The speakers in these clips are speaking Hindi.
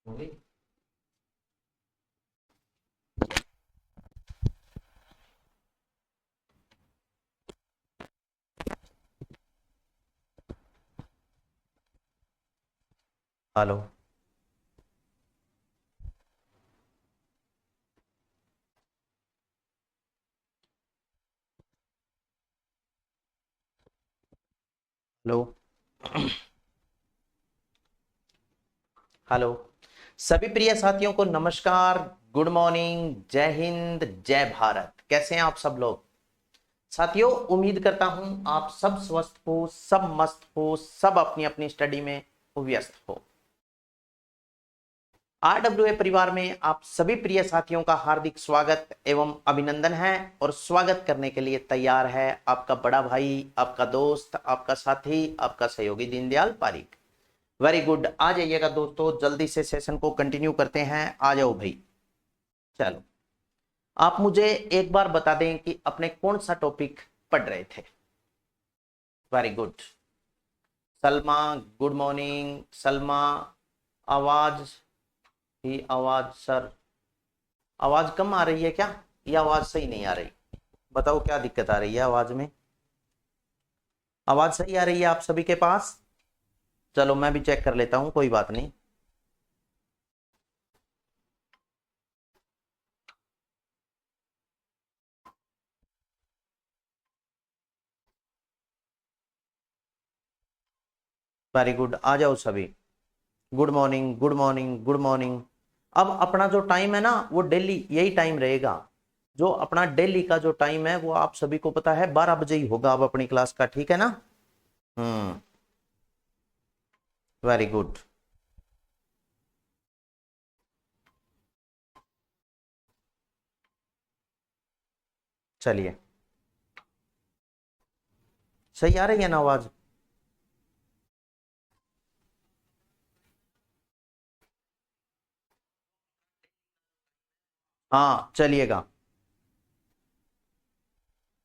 हो गई। हेलो। हेलो। हेलो। सभी प्रिय साथियों को नमस्कार, गुड मॉर्निंग, जय हिंद, जय भारत। कैसे हैं आप सब लोग? साथियों, उम्मीद करता हूं आप सब स्वस्थ हो, सब मस्त हो, सब अपनी अपनी स्टडी में व्यस्त हो। RWA परिवार में आप सभी प्रिय साथियों का हार्दिक स्वागत एवं अभिनंदन है। और स्वागत करने के लिए तैयार है आपका बड़ा भाई, आपका दोस्त, आपका साथी, आपका सहयोगी दीनदयाल पारीक। Very good. आ जाइएगा दोस्तों, जल्दी से सेशन को कंटिन्यू करते हैं। आ जाओ भाई। चलो, आप मुझे एक बार बता दें कि अपने कौन सा टॉपिक पढ़ रहे थे। Very good. Salma, good morning Salma. आवाज ही आवाज सर, आवाज कम आ रही है क्या? या आवाज सही नहीं आ रही? बताओ क्या दिक्कत आ रही है आवाज में? आवाज सही आ रही है आप सभी के पास? चलो मैं भी चेक कर लेता हूं, कोई बात नहीं। वेरी गुड, आ जाओ सभी। Good morning, good morning, good morning. अब अपना जो टाइम है ना, वो डेली यही टाइम रहेगा। जो अपना डेली का जो टाइम है वो आप सभी को पता है, 12 बजे ही होगा अब अपनी क्लास का, ठीक है ना? हम्म। Very good. चलिए, सही आ रही है ना आवाज? हाँ चलिएगा।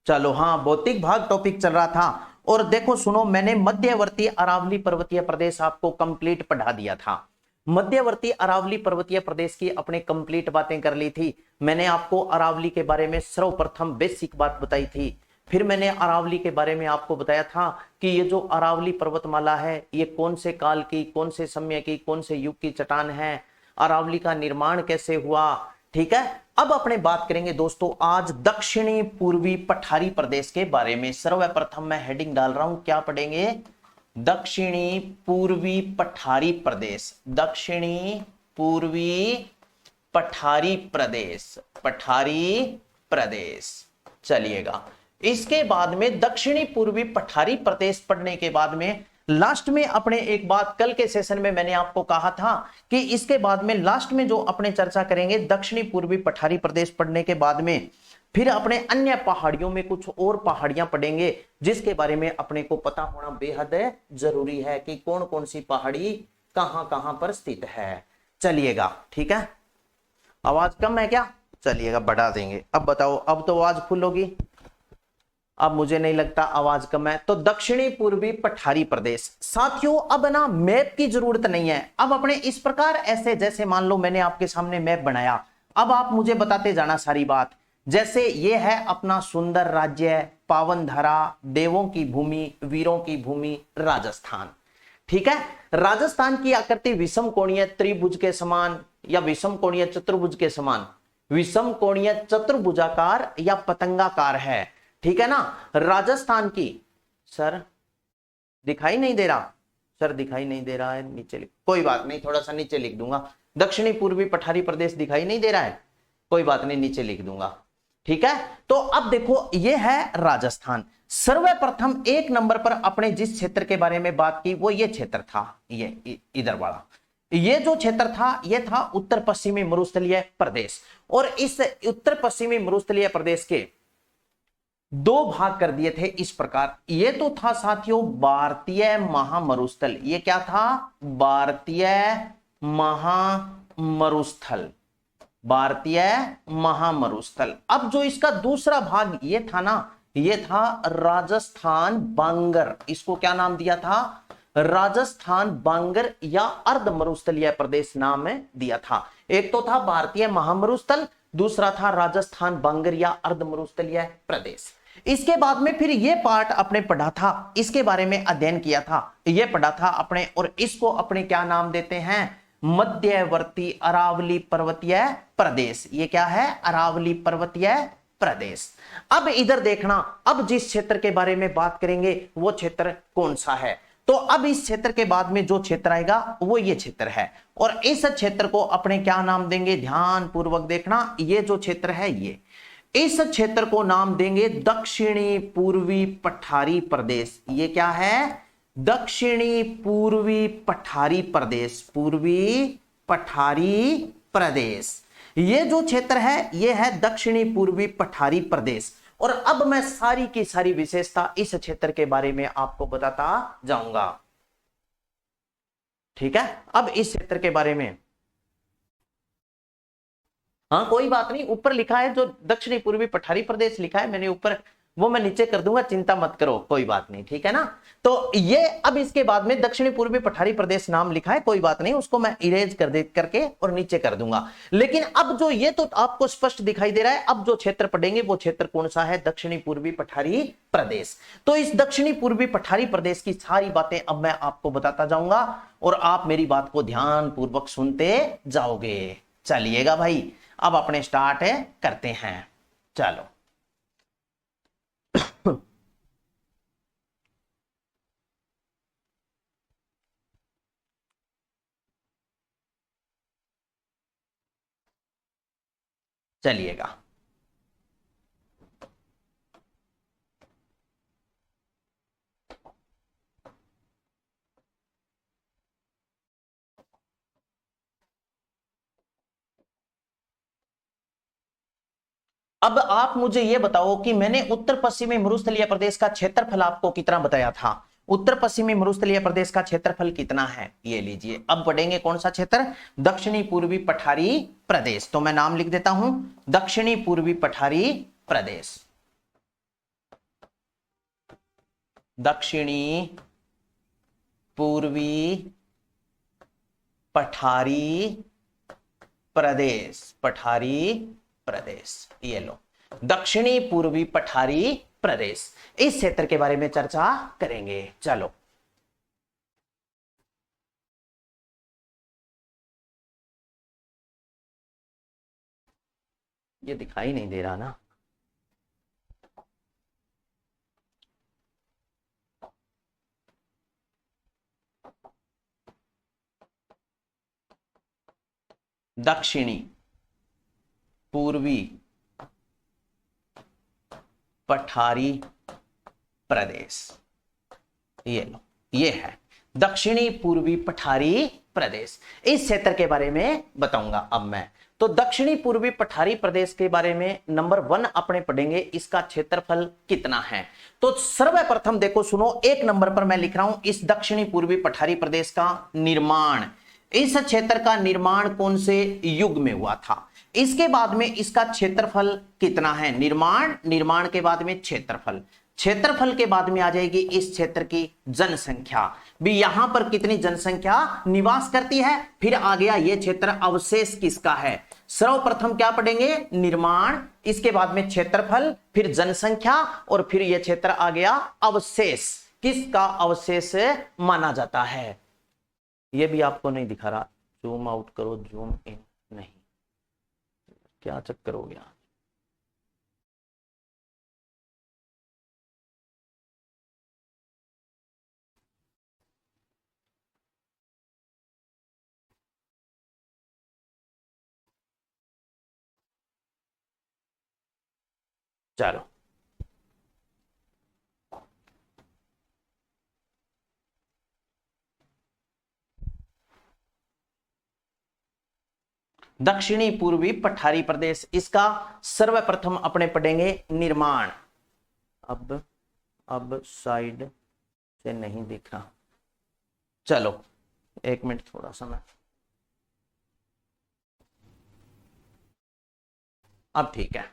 चलो, हाँ, भौतिक भाग टॉपिक चल रहा था। और देखो सुनो, मैंने मध्यवर्ती अरावली पर्वतीय प्रदेश आपको कंप्लीट पढ़ा दिया था। मध्यवर्ती अरावली पर्वतीय प्रदेश की अपने कंप्लीट बातें कर ली थी। मैंने आपको अरावली के बारे में सर्वप्रथम बेसिक बात बताई थी। फिर मैंने अरावली के बारे में आपको बताया था कि ये जो अरावली पर्वतमाला है, ये कौन से काल की, कौन से समय की, कौन से युग की चट्टान है, अरावली का निर्माण कैसे हुआ। ठीक है। अब अपने बात करेंगे दोस्तों आज दक्षिणी पूर्वी पठारी प्रदेश के बारे में। सर्वप्रथम मैं हेडिंग डाल रहा हूं, क्या पढ़ेंगे? दक्षिणी पूर्वी पठारी प्रदेश। दक्षिणी पूर्वी पठारी प्रदेश। पठारी प्रदेश। चलिएगा। इसके बाद में दक्षिणी पूर्वी पठारी प्रदेश पढ़ने के बाद में लास्ट में अपने एक बात, कल के सेशन में मैंने आपको कहा था कि इसके बाद में लास्ट में जो अपने चर्चा करेंगे दक्षिणी पूर्वी पठारी प्रदेश पढ़ने के बाद में फिर अपने अन्य पहाड़ियों में कुछ और पहाड़ियां पढ़ेंगे, जिसके बारे में अपने को पता होना बेहद जरूरी है कि कौन कौन सी पहाड़ी कहां कहां पर स्थित है। चलिएगा, ठीक है। आवाज कम है क्या? चलिएगा, बढ़ा देंगे। अब बताओ, अब तो आवाज फुल होगी। अब मुझे नहीं लगता आवाज कम है। तो दक्षिणी पूर्वी पठारी प्रदेश साथियों, अब ना मैप की जरूरत नहीं है। अब अपने इस प्रकार ऐसे, जैसे मान लो मैंने आपके सामने मैप बनाया, अब आप मुझे बताते जाना सारी बात। जैसे ये है अपना सुंदर राज्य, पावन धरा, देवों की भूमि, वीरों की भूमि, राजस्थान। ठीक है। राजस्थान की आकृति विषम कोणीय त्रिभुज के समान या विषम कोणीय चतुर्भुज के समान, विषम कोणीय चतुर्भुजाकार या पतंगाकार है। ठीक है ना? राजस्थान की, सर दिखाई नहीं दे रहा? सर दिखाई नहीं दे रहा है, नीचे लिख, कोई बात नहीं, थोड़ा सा नीचे लिख दूंगा। दक्षिणी पूर्वी पठारी प्रदेश दिखाई नहीं दे रहा है, कोई बात नहीं, नीचे लिख दूंगा। ठीक है। तो अब देखो, ये है राजस्थान। सर्वप्रथम एक नंबर पर अपने जिस क्षेत्र के बारे में बात की वो ये क्षेत्र था, ये इधर वाला। ये जो क्षेत्र था ये था उत्तर पश्चिमी मरुस्थलीय प्रदेश। और इस उत्तर पश्चिमी मरुस्थलीय प्रदेश के दो भाग कर दिए थे इस प्रकार। ये तो था साथियों भारतीय महामरुस्थल। ये क्या था? भारतीय महामरुस्थल। भारतीय महामरुस्थल। अब जो इसका दूसरा भाग ये था ना, ये था राजस्थान बांगर। इसको क्या नाम दिया था? राजस्थान बांगर या अर्ध मरुस्थलीय प्रदेश नाम दिया था। एक तो था भारतीय महामरुस्थल, दूसरा था राजस्थान बांगर या अर्ध मरुस्थलीय प्रदेश। इसके बाद में फिर ये पार्ट अपने पढ़ा था, इसके बारे में अध्ययन किया था, ये पढ़ा था अपने, और इसको अपने क्या नाम देते हैं, मध्यवर्ती अरावली पर्वतीय प्रदेश। ये क्या है, अरावली पर्वतीय प्रदेश। अब इधर देखना, अब जिस क्षेत्र के बारे में बात करेंगे वो क्षेत्र कौन सा है। तो अब इस क्षेत्र के बाद में जो क्षेत्र आएगा वो ये क्षेत्र है, और इस क्षेत्र को अपने क्या नाम देंगे, ध्यान पूर्वक देखना, ये जो क्षेत्र है ये, इस क्षेत्र को नाम देंगे दक्षिणी पूर्वी पठारी प्रदेश। ये क्या है, दक्षिणी पूर्वी पठारी प्रदेश, पूर्वी पठारी प्रदेश। ये जो क्षेत्र है ये है दक्षिणी पूर्वी पठारी प्रदेश। और अब मैं सारी की सारी विशेषता इस क्षेत्र के बारे में आपको बताता जाऊंगा। ठीक है, अब इस क्षेत्र के बारे में, हाँ कोई बात नहीं, ऊपर लिखा है जो दक्षिणी पूर्वी पठारी प्रदेश लिखा है मैंने ऊपर, वो मैं नीचे कर दूंगा, चिंता मत करो, कोई बात नहीं, ठीक है ना। तो ये अब इसके बाद में दक्षिणी पूर्वी पठारी प्रदेश नाम लिखा है, कोई बात नहीं, उसको मैं इरेज कर दे करके और नीचे कर दूंगा। लेकिन अब जो ये तो आपको स्पष्ट दिखाई दे रहा है, अब जो क्षेत्र पढ़ेंगे वो क्षेत्र कौन सा है, दक्षिणी पूर्वी पठारी प्रदेश। तो इस दक्षिणी पूर्वी पठारी प्रदेश की सारी बातें अब मैं आपको बताता जाऊंगा, और आप मेरी बात को ध्यान पूर्वक सुनते जाओगे। चलिएगा भाई, अब अपने स्टार्ट करते हैं, चलो। चलिएगा, अब आप मुझे यह बताओ कि मैंने उत्तर पश्चिमी मरुस्थलीय प्रदेश का क्षेत्रफल आपको कितना बताया था। उत्तर पश्चिमी मरुस्थलीय प्रदेश का क्षेत्रफल कितना है, ये लीजिए। अब पढ़ेंगे कौन सा क्षेत्र, दक्षिणी पूर्वी पठारी प्रदेश। तो मैं नाम लिख देता हूं, दक्षिणी पूर्वी पठारी प्रदेश, दक्षिणी पूर्वी पठारी प्रदेश, पठारी प्रदेश, ये लो, दक्षिणी पूर्वी पठारी प्रदेश। इस क्षेत्र के बारे में चर्चा करेंगे, चलो। ये दिखाई नहीं दे रहा ना, दक्षिणी पूर्वी पठारी प्रदेश, ये लो, ये है दक्षिणी पूर्वी पठारी प्रदेश। इस क्षेत्र के बारे में बताऊंगा अब मैं। तो दक्षिणी पूर्वी पठारी प्रदेश के बारे में नंबर 1 अपने पढ़ेंगे, इसका क्षेत्रफल कितना है। तो सर्वप्रथम देखो सुनो, 1 नंबर पर मैं लिख रहा हूं, इस दक्षिणी पूर्वी पठारी प्रदेश का निर्माण, इस क्षेत्र का निर्माण कौन से युग में हुआ था। इसके बाद में इसका क्षेत्रफल कितना है, निर्माण के बाद में क्षेत्रफल, क्षेत्रफल के बाद में आ जाएगी इस क्षेत्र की जनसंख्या, भी यहां पर कितनी जनसंख्या निवास करती है। फिर आ गया ये क्षेत्र अवशेष किसका है। सर्वप्रथम क्या पढ़ेंगे, निर्माण, इसके बाद में क्षेत्रफल, फिर जनसंख्या, और फिर यह क्षेत्र आ गया अवशेष, किसका अवशेष माना जाता है। यह भी आपको नहीं दिखा रहा, जूम आउट करो, जूम इन नहीं, क्या चक्कर हो गया। चलो, दक्षिणी पूर्वी पठारी प्रदेश, इसका सर्वप्रथम अपने पढ़ेंगे निर्माण। अब साइड से नहीं दिख रहा, चलो 1 मिनट थोड़ा सा मैं, अब ठीक है।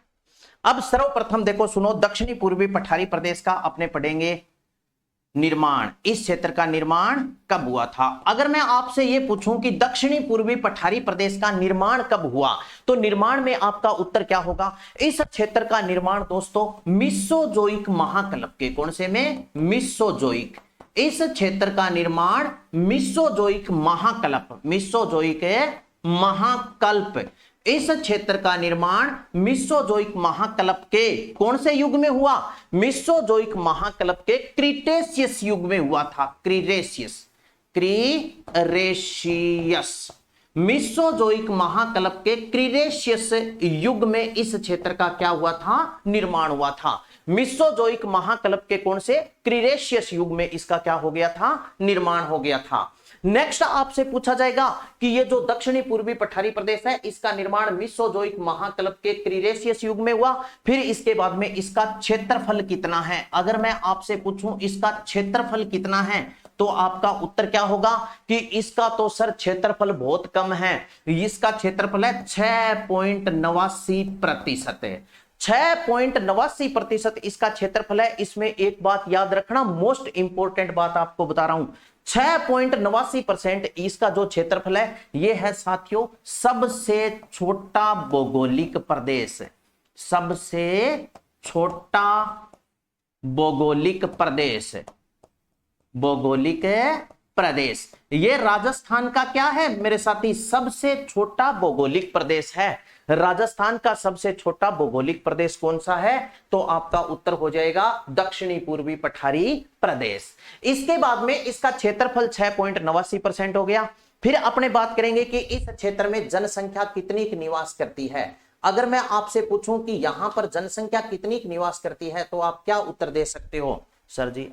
अब सर्वप्रथम देखो सुनो, दक्षिणी पूर्वी पठारी प्रदेश का अपने पढ़ेंगे निर्माण, इस क्षेत्र का निर्माण कब हुआ था? अगर मैं आपसे यह पूछूं कि दक्षिणी पूर्वी पठारी प्रदेश का निर्माण कब हुआ, तो निर्माण में आपका उत्तर क्या होगा? इस क्षेत्र का निर्माण दोस्तों मीसोजोइक महाकल्प के, कौन से में? मीसोजोइक। इस क्षेत्र का निर्माण मीसोजोइक महाकल्प, मीसोजोइक महाकल्प, इस क्षेत्र का निर्माण मीसोजोइक महाकल्प के कौन से युग में हुआ? मीसोजोइक महाकल्प के क्रीटेशियस युग में हुआ था। क्रीटेशियस, क्रीटेशियस, मीसोजोइक महाकल्प के क्रीटेशियस युग में इस क्षेत्र का क्या हुआ था? निर्माण हुआ था। मीसोजोइक महाकल्प के कौन से? क्रीटेशियस युग में इसका क्या हो गया था? निर्माण हो गया था। नेक्स्ट आपसे पूछा जाएगा कि ये जो दक्षिणी पूर्वी पठारी प्रदेश है, इसका निर्माण मीसोजोइक महाकल्प के क्रीटेशियस युग में हुआ। फिर इसके बाद में इसका क्षेत्रफल कितना है? अगर मैं आपसे पूछूं इसका क्षेत्रफल कितना है, तो आपका उत्तर क्या होगा कि इसका तो सर क्षेत्रफल बहुत कम है। इसका क्षेत्रफल है 6.89% है। 6.89% इसका क्षेत्रफल है। इसमें एक बात याद रखना, मोस्ट इंपोर्टेंट बात आपको बता रहा हूं, 6.89% इसका जो क्षेत्रफल है, यह है साथियों सबसे छोटा भौगोलिक प्रदेश, सबसे छोटा भौगोलिक प्रदेश, भौगोलिक प्रदेश। ये राजस्थान का क्या है मेरे साथी? सबसे छोटा भौगोलिक प्रदेश है। राजस्थान का सबसे छोटा भौगोलिक प्रदेश कौन सा है? तो आपका उत्तर हो जाएगा दक्षिणी पूर्वी पठारी प्रदेश। इसके बाद में इसका क्षेत्रफल 6.89% हो गया। फिर अपने बात करेंगे कि इस क्षेत्र में जनसंख्या कितनी की निवास करती है। अगर मैं आपसे पूछूं कि यहां पर जनसंख्या कितनी की निवास करती है, तो आप क्या उत्तर दे सकते हो? सर जी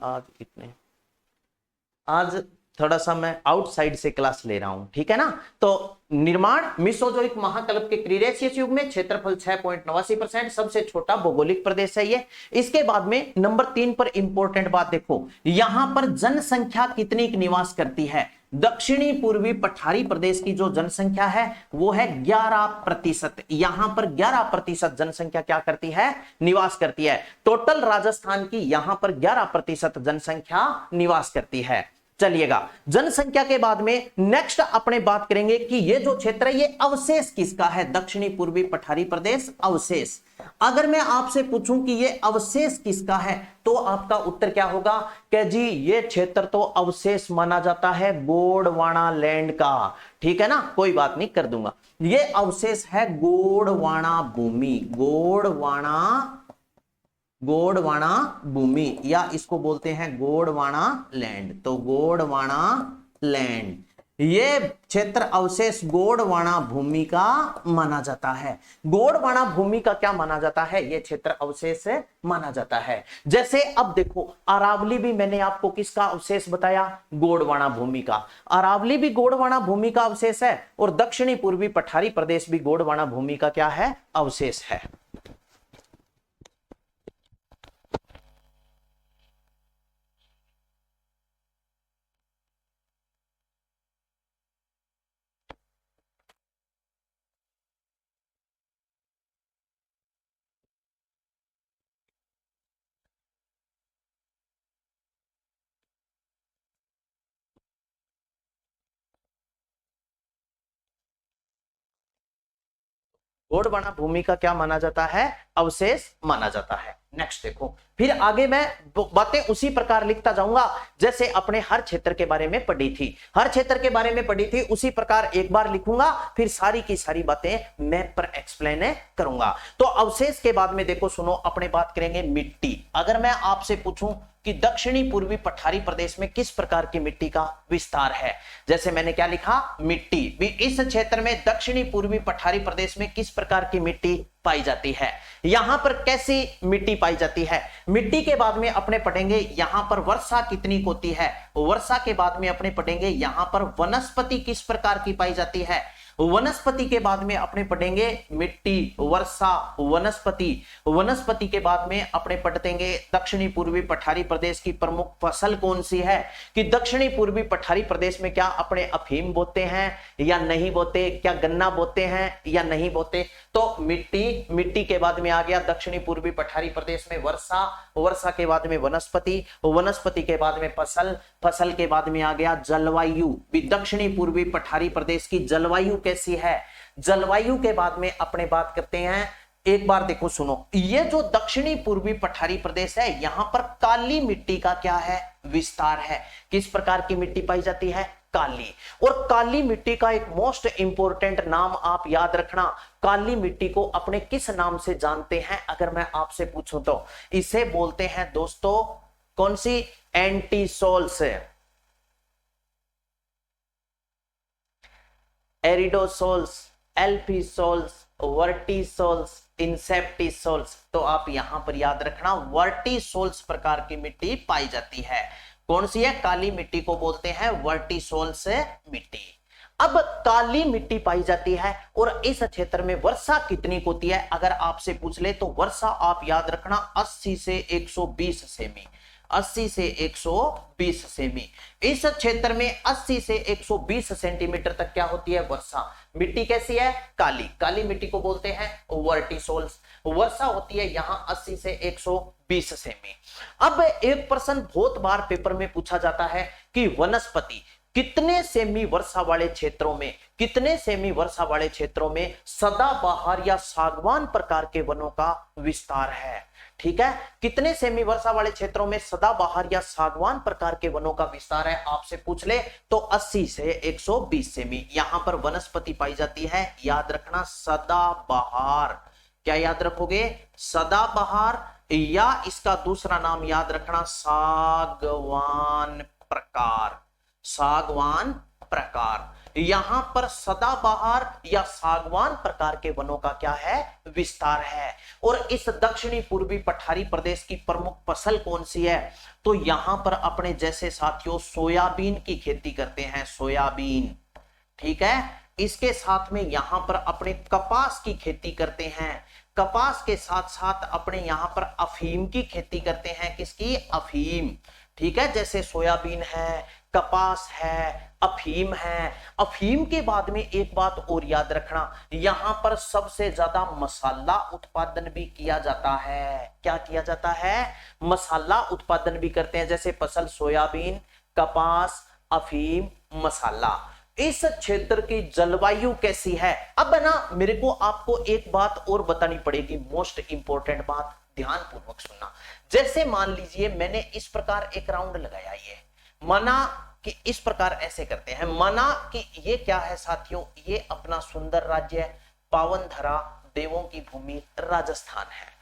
आज थोड़ा सा मैं आउटसाइड से क्लास ले रहा हूं, ठीक है ना। तो निर्माण मीसोजोइक महाकल्प के क्रीटेशियस युग में, क्षेत्रफल 6.89%, सबसे छोटा भौगोलिक प्रदेश है ये। इसके बाद में नंबर 3 पर इंपॉर्टेंट बात देखो, यहां पर जनसंख्या कितनी की निवास करती है? दक्षिणी पूर्वी पठारी प्रदेश की जो जनसंख्या है वो है 11%। यहां पर 11% जनसंख्या क्या करती है? निवास करती है। टोटल राजस्थान की यहां पर 11% जनसंख्या निवास करती है। चलिएगा, जनसंख्या के बाद में नेक्स्ट अपने बात करेंगे कि ये जो क्षेत्र है ये अवशेष किसका है? दक्षिणी पूर्वी पठारी प्रदेश अवशेष। अगर मैं आपसे पूछूं कि ये अवशेष किसका है, तो आपका उत्तर क्या होगा कि जी ये क्षेत्र तो अवशेष माना जाता है गोंडवाना लैंड का, ठीक है ना। कोई बात नहीं, कर दूंगा। ये अवशेष है गोंडवाना भूमि, गोंडवाना भूमि, या इसको बोलते हैं गोंडवाना लैंड। तो गोंडवाना लैंड, ये क्षेत्र अवशेष गोंडवाना भूमि का माना जाता है। गोंडवाना भूमि का क्या माना जाता है? ये क्षेत्र अवशेष माना जाता है। जैसे अब देखो, अरावली भी मैंने आपको किसका अवशेष बताया? गोंडवाना भूमि का। अरावली भी गोंडवाना भूमि का अवशेष है, और दक्षिणी पूर्वी पठारी प्रदेश भी गोंडवाना भूमि का क्या है? अवशेष है। गोंडवाना भूमि का क्या माना जाता है? अवशेष माना जाता है। नेक्स्ट देखो, फिर आगे मैं बातें उसी प्रकार लिखता जाऊंगा जैसे अपने हर क्षेत्र के बारे में पढ़ी थी, हर क्षेत्र के बारे में पढ़ी थी उसी प्रकार एक बार लिखूंगा, फिर सारी की सारी बातें मैप पर एक्सप्लेन करूंगा। तो अवशेष के बाद में देखो सुनो, अपने बात करेंगे मिट्टी। अगर मैं आपसे पूछूं कि दक्षिणी पूर्वी पठारी प्रदेश में किस प्रकार की मिट्टी का विस्तार है, जैसे मैंने क्या लिखा? मिट्टी। भी इस क्षेत्र में दक्षिणी पूर्वी पठारी प्रदेश में किस प्रकार की मिट्टी पाई जाती है, यहां पर कैसी मिट्टी पाई जाती है। मिट्टी के बाद में अपने पढ़ेंगे यहां पर वर्षा कितनी होती है, वर्षा के बाद में अपने पढ़ेंगे यहां पर वनस्पति किस प्रकार की पाई जाती है, वनस्पति के बाद में अपने पढ़ेंगे मिट्टी, वर्षा, वनस्पति। वनस्पति के बाद में अपने पढ़ेंगे दक्षिणी पूर्वी पठारी प्रदेश की प्रमुख फसल कौन सी है, कि दक्षिणी पूर्वी पठारी प्रदेश में क्या अपने अफीम बोते हैं या नहीं बोते, क्या गन्ना बोते हैं या नहीं बोते। तो मिट्टी, मिट्टी के बाद में आ गया दक्षिणी पूर्वी पठारी प्रदेश में वर्षा, वर्षा के बाद में वनस्पति, वनस्पति के बाद में फसल, फसल के बाद में आ गया जलवायु। दक्षिणी पूर्वी पठारी प्रदेश की जलवायु कैसी है, जलवायु के बाद में अपने बात करते हैं। एक बार देखो सुनो, ये जो दक्षिणी पूर्वी पठारी प्रदेश है यहां पर काली मिट्टी का क्या है, विस्तार है। किस प्रकार की मिट्टी पाई जाती है, काली। और काली मिट्टी का एक मोस्ट इंपोर्टेंट नाम आप याद रखना, काली मिट्टी को अपने किस नाम से जानते हैं अगर मैं आपसे पूछूं तो इसे बोलते हैं दोस्तों कौन सी, एंटीसोल्स, एरिडोसोल्स, एल्फीसोल्स, वर्टिसोल्स, इंसेप्टिसोल्स। तो आप यहां पर याद रखना वर्टिसोल्स प्रकार की मिट्टी पाई जाती है। कौन सी है, काली मिट्टी को बोलते हैं वर्टिसोल्स मिट्टी। अब काली मिट्टी पाई जाती है और इस क्षेत्र में वर्षा कितनी होती है अगर आपसे पूछ ले तो वर्षा आप याद रखना 80 से 120 सेमी, 80 से 120 सेमी। इस क्षेत्र में 80 से 120 सेंटीमीटर तक क्या होती है, वर्षा। मिट्टी कैसी है, काली, काली मिट्टी को बोलते हैं वर्टिसोल्स। वर्षा होती है यहां 80 से 120 सेमी। अब एक प्रश्न बहुत बार पेपर में पूछा जाता है कि वनस्पति कितने सेमी वर्षा वाले क्षेत्रों में, कितने सेमी वर्षा वाले क्षेत्रों में सदाबहार या सागवान प्रकार के वनों का विस्तार है। ठीक है, कितने सेमी वर्षा वाले क्षेत्रों में सदाबहार या सागवान प्रकार के वनों का विस्तार है आपसे पूछ ले तो 80 से 120 सेमी। यहां पर वनस्पति पाई जाती है, याद रखना सदाबहार। क्या याद रखोगे, सदाबहार, या इसका दूसरा नाम याद रखना सागवान प्रकार, सागवान प्रकार। यहां पर सदाबहार या सागवान प्रकार के वनों का क्या है, विस्तार है। और इस दक्षिणी पूर्वी पठारी प्रदेश की प्रमुख फसल कौन सी है, तो यहां पर अपने जैसे साथियों सोयाबीन की खेती करते हैं, सोयाबीन। ठीक है, इसके साथ में यहां पर अपने कपास की खेती करते हैं, कपास के साथ साथ अपने यहां पर अफीम की खेती करते हैं। किसकी, अफीम। ठीक है, जैसे सोयाबीन है, कपास है, अफीम है। अफीम के बाद में एक बात और याद रखना, यहां पर सबसे ज्यादा मसाला उत्पादन भी किया जाता है। क्या किया जाता है, मसाला उत्पादन भी करते हैं, जैसे फसल सोयाबीन, कपास, अफीम, मसाला। इस क्षेत्र की जलवायु कैसी है। अब ना मेरे को आपको एक बात और बतानी पड़ेगी, मोस्ट इंपोर्टेंट बात, ध्यान पूर्वक सुनना। जैसे मान लीजिए मैंने इस प्रकार एक राउंड लगाया, ये माना कि इस प्रकार ऐसे करते हैं, माना कि ये क्या है साथियों, ये अपना सुंदर राज्य है, पावन धरा, देवों की भूमि राजस्थान है।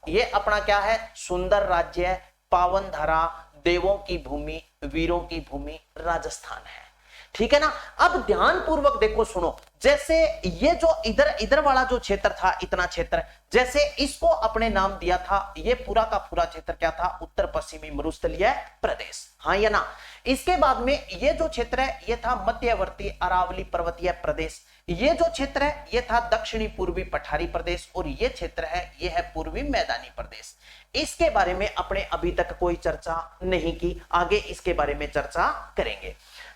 ये अपना क्या है, सुंदर राज्य है, पावन धरा, देवों की भूमि, वीरों की भूमि राजस्थान है। ठीक है ना। अब ध्यान पूर्वक देखो सुनो, जैसे ये जो इधर वाला जो क्षेत्र था, इतना क्षेत्र, जैसे इसको अपने नाम दिया था, ये पूरा का पूरा क्षेत्र क्या था, उत्तर पश्चिमी मरुस्थलीय प्रदेश, हाँ या ना। इसके बाद में ये जो क्षेत्र है ये था मध्यवर्ती अरावली पर्वतीय प्रदेश, ये जो क्षेत्र है ये था दक्षिणी पूर्वी पठारी प्रदेश, और ये क्षेत्र है ये है पूर्वी मैदानी प्रदेश। इसके बारे में अपने अभी तक कोई चर्चा नहीं की, आगे इसके बारे में चर्चा करेंगे।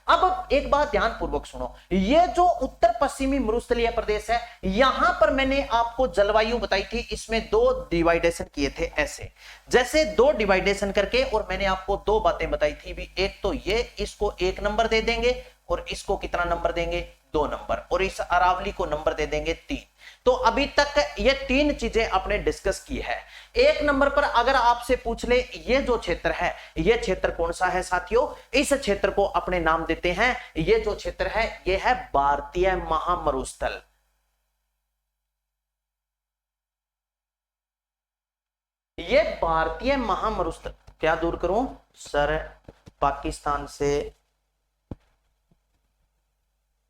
अब एक बात ध्यान पूर्वक सुनो, ये जो उत्तर पश्चिमी मरुस्थलीय प्रदेश है, यहां पर मैंने आपको जलवायु बताई थी, इसमें दो डिवाइडेशन किए थे ऐसे, जैसे दो डिवाइडेशन करके, और मैंने आपको दो बातें बताई थी भी, एक तो ये इसको 1 नंबर दे देंगे और इसको कितना नंबर देंगे, 2 नंबर, और इस अरावली को नंबर दे देंगे 3। तो अभी तक ये 3 चीजें आपने डिस्कस की है। 1 नंबर पर अगर आपसे पूछ ले ये जो क्षेत्र है, ये क्षेत्र कौन सा है साथियों, इस क्षेत्र को अपने नाम देते हैं, ये जो क्षेत्र है ये है भारतीय महामरुस्थल। ये भारतीय महामरुस्थल, क्या दूर करूं सर, पाकिस्तान से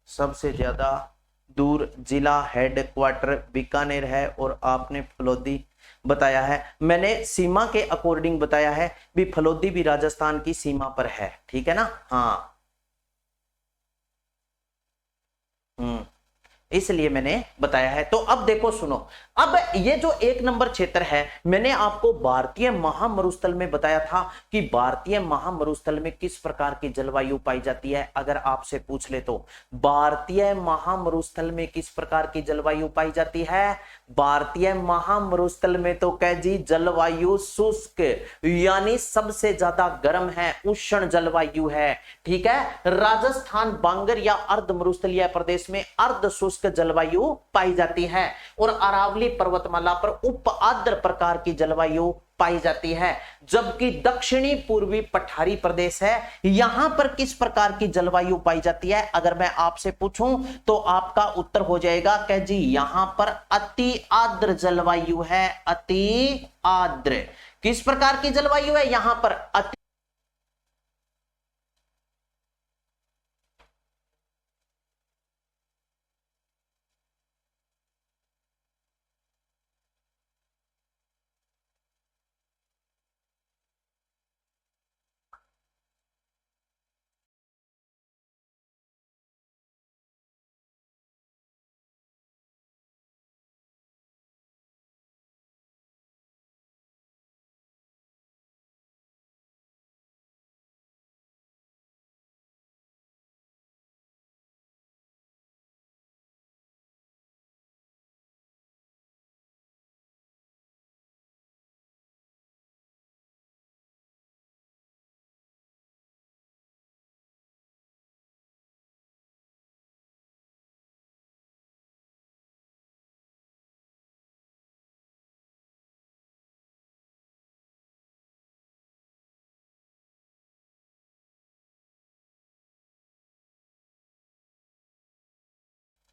सबसे ज्यादा दूर जिला हेडक्वार्टर बीकानेर है, और आपने फलोदी बताया है, मैंने सीमा के अकॉर्डिंग बताया है भी, फलोदी भी राजस्थान की सीमा पर है। ठीक है ना, हाँ हम्म, इसलिए मैंने बताया है। तो अब देखो सुनो, अब ये जो एक नंबर क्षेत्र है, मैंने आपको भारतीय महामरुस्थल में बताया था कि भारतीय महामरुस्थल में किस प्रकार की जलवायु पाई जाती है। अगर आपसे पूछ ले तो भारतीय महामरुस्थल में किस प्रकार की जलवायु पाई जाती है? भारतीय महामरुस्थल में तो कह जी जलवायु शुष्क, यानी सबसे ज्यादा गर्म है, उष्ण जलवायु है। ठीक है, राजस्थान बांगर या अर्ध मरुस्थलीय प्रदेश में अर्ध शुष्क जलवायु पाई जाती है और अरावली पर्वतमाला पर उप आर्द्र प्रकार की जलवायु पाई जाती है। जबकि दक्षिणी पूर्वी पठारी प्रदेश है, यहां पर किस प्रकार की जलवायु पाई जाती है? अगर मैं आपसे पूछूं तो आपका उत्तर हो जाएगा कि जी यहां पर अति आर्द्र जलवायु है। अति आर्द्र किस प्रकार की जलवायु है? यहां पर अति।